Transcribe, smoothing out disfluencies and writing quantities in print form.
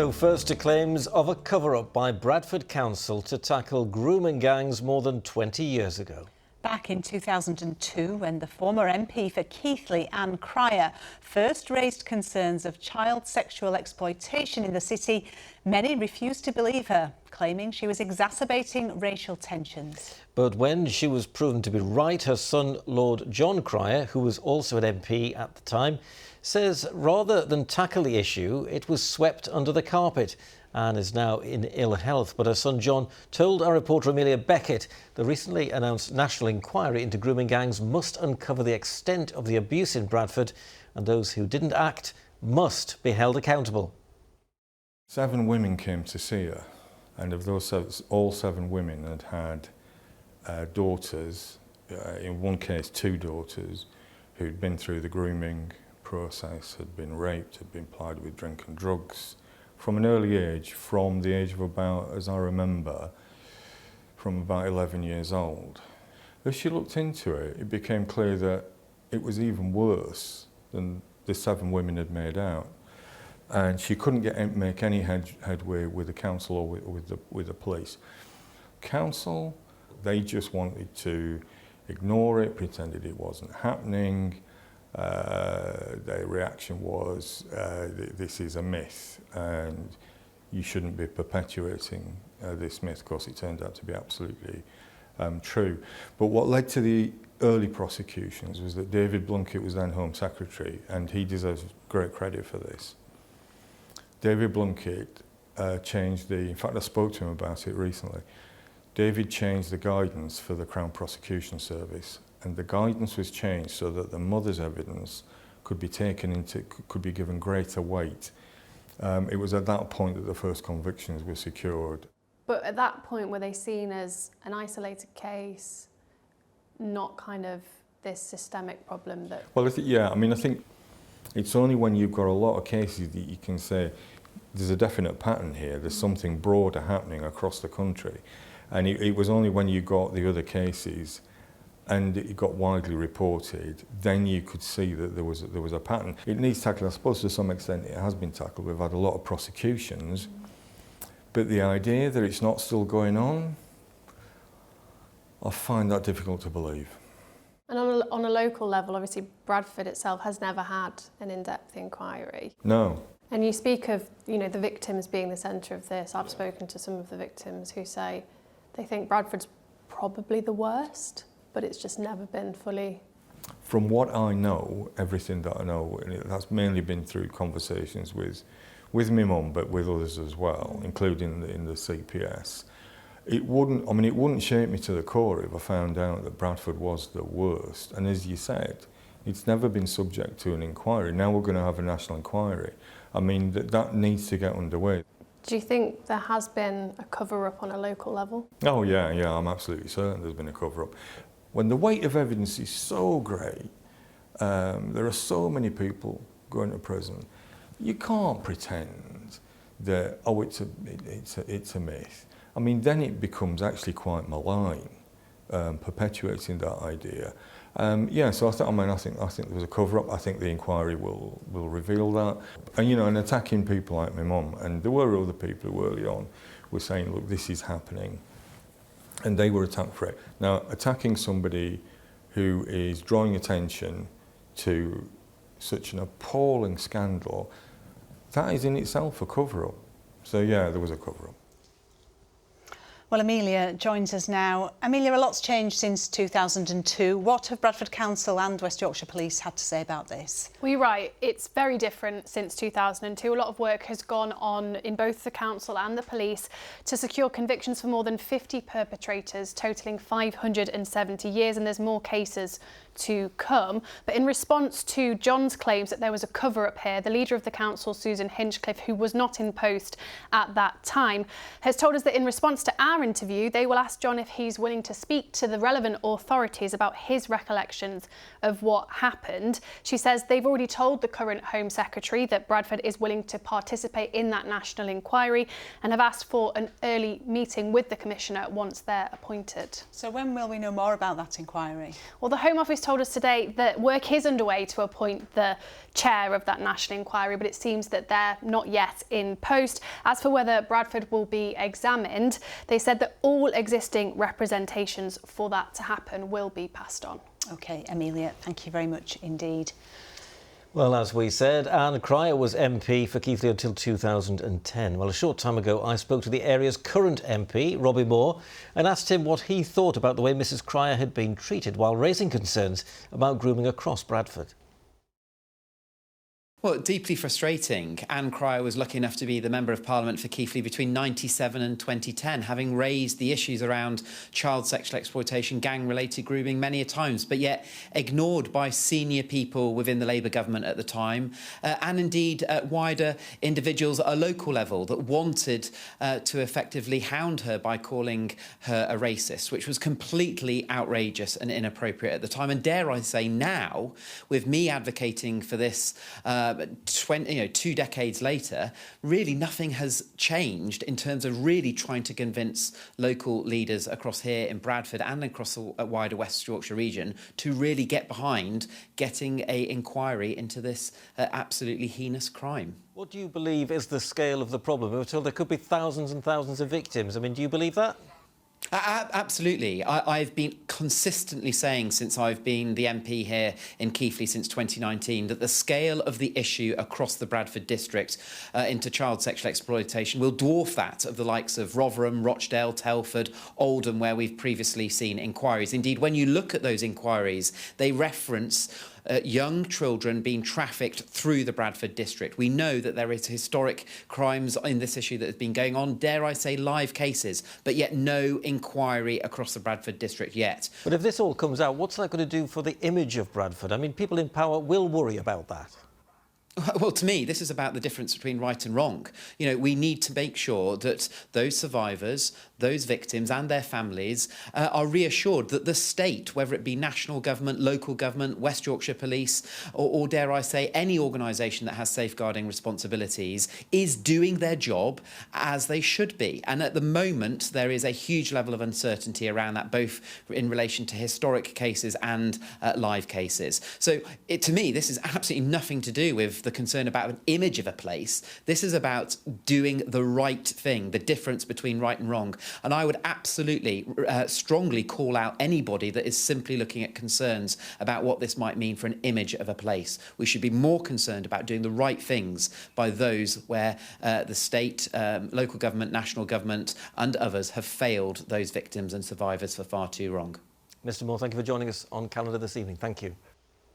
So first to claims of a cover-up by Bradford Council to tackle grooming gangs more than 20 years ago. Back in 2002, when the former MP for Keighley, Anne Cryer, first raised concerns of child sexual exploitation in the city, many refused to believe her, claiming she was exacerbating racial tensions. But when she was proven to be right, her son, Lord John Cryer, who was also an MP at the time, says rather than tackle the issue, it was swept under the carpet. Anne is now in ill health, but her son John told our reporter Amelia Beckett the recently announced national inquiry into grooming gangs must uncover the extent of the abuse in Bradford, and those who didn't act must be held accountable. 7 women came to see her, and of those, all 7 women had daughters, in one case 2 daughters, who'd been through the grooming process, had been raped, had been plied with drink and drugs from an early age, from the age of about, as I remember, from about 11 years old. As she looked into it, it became clear that it was even worse than the 7 women had made out. And she couldn't make any headway with the council or with the police. Council, they just wanted to ignore it, pretended it wasn't happening. Their reaction was, this is a myth and you shouldn't be perpetuating this myth, because it turned out to be absolutely true. But what led to the early prosecutions was that David Blunkett was then Home Secretary, and he deserves great credit for this. David Blunkett changed in fact I spoke to him about it recently. David changed the guidance for the Crown Prosecution Service, and the guidance was changed so that the mother's evidence could be given greater weight. It was at that point that the first convictions were secured. But at that point, were they seen as an isolated case, not kind of this systemic problem that... Well, I think it's only when you've got a lot of cases that you can say there's a definite pattern here, there's something broader happening across the country. And it was only when you got the other cases and it got widely reported, then you could see that there was a pattern. It needs tackling. I suppose to some extent it has been tackled. We've had a lot of prosecutions, but the idea that it's not still going on, I find that difficult to believe. And on a local level, obviously Bradford itself has never had an in-depth inquiry. No. And you speak of, the victims being the centre of this. I've spoken to some of the victims who say they think Bradford's probably the worst, but it's just never been fully... From what I know, everything that I know, and that's mainly been through conversations with my mum, but with others as well, including in the CPS. It wouldn't shake me to the core if I found out that Bradford was the worst. And as you said, it's never been subject to an inquiry. Now we're going to have a national inquiry. That needs to get underway. Do you think there has been a cover-up on a local level? Oh yeah, I'm absolutely certain there's been a cover-up. When the weight of evidence is so great, there are so many people going to prison, you can't pretend that, it's a myth. Then it becomes actually quite malign, perpetuating that idea. So I think there was a cover-up. I think the inquiry will reveal that. And attacking people like my mum, and there were other people who early on were saying, look, this is happening. And they were attacked for it. Now, attacking somebody who is drawing attention to such an appalling scandal, that is in itself a cover-up. So yeah, there was a cover-up. Well, Amelia joins us now. Amelia, a lot's changed since 2002. What have Bradford Council and West Yorkshire Police had to say about this? Well, you're right. It's very different since 2002. A lot of work has gone on in both the council and the police to secure convictions for more than 50 perpetrators, totalling 570 years, and there's more cases to come. But in response to John's claims that there was a cover-up here, the leader of the council, Susan Hinchcliffe, who was not in post at that time, has told us that in response to our interview, they will ask John if he's willing to speak to the relevant authorities about his recollections of what happened. She says they've already told the current Home Secretary that Bradford is willing to participate in that national inquiry and have asked for an early meeting with the Commissioner once they're appointed. So when will we know more about that inquiry? Well, the Home Office Police told us today that work is underway to appoint the chair of that national inquiry, but it seems that they're not yet in post. As for whether Bradford will be examined, they said that all existing representations for that to happen will be passed on. OK, Amelia, thank you very much indeed. Well, as we said, Anne Cryer was MP for Keighley until 2010. Well, a short time ago, I spoke to the area's current MP, Robbie Moore, and asked him what he thought about the way Mrs Cryer had been treated while raising concerns about grooming across Bradford. Well, deeply frustrating. Anne Cryer was lucky enough to be the Member of Parliament for Keighley between 1997 and 2010, having raised the issues around child sexual exploitation, gang-related grooming many a times, but yet ignored by senior people within the Labour government at the time, and indeed wider individuals at a local level that wanted to effectively hound her by calling her a racist, which was completely outrageous and inappropriate at the time. And dare I say now, with me advocating for this 2 decades later, really nothing has changed in terms of really trying to convince local leaders across here in Bradford and across the wider West Yorkshire region to really get behind getting an inquiry into this absolutely heinous crime. What do you believe is the scale of the problem? We were told there could be thousands and thousands of victims. I mean, do you believe that? Absolutely. I've been consistently saying since I've been the MP here in Keighley since 2019 that the scale of the issue across the Bradford district into child sexual exploitation will dwarf that of the likes of Rotherham, Rochdale, Telford, Oldham, where we've previously seen inquiries. Indeed, when you look at those inquiries, they reference young children being trafficked through the Bradford district. We know that there is historic crimes in this issue that has been going on, dare I say live cases, but yet no inquiry across the Bradford district yet. But if this all comes out, what's that going to do for the image of Bradford? I mean, people in power will worry about that. Well, to me, this is about the difference between right and wrong. You know, we need to make sure that those survivors, those victims and their families are reassured that the state, whether it be national government, local government, West Yorkshire Police, or dare I say, any organisation that has safeguarding responsibilities, is doing their job as they should be. And at the moment, there is a huge level of uncertainty around that, both in relation to historic cases and live cases. So, to me, this is absolutely nothing to do with the concern about an image of a place. This is about doing the right thing, the difference between right and wrong. And I would absolutely strongly call out anybody that is simply looking at concerns about what this might mean for an image of a place. We should be more concerned about doing the right things by those where the state, local government, national government and others have failed those victims and survivors for far too long. Mr Moore, thank you for joining us on Calendar this evening. Thank you.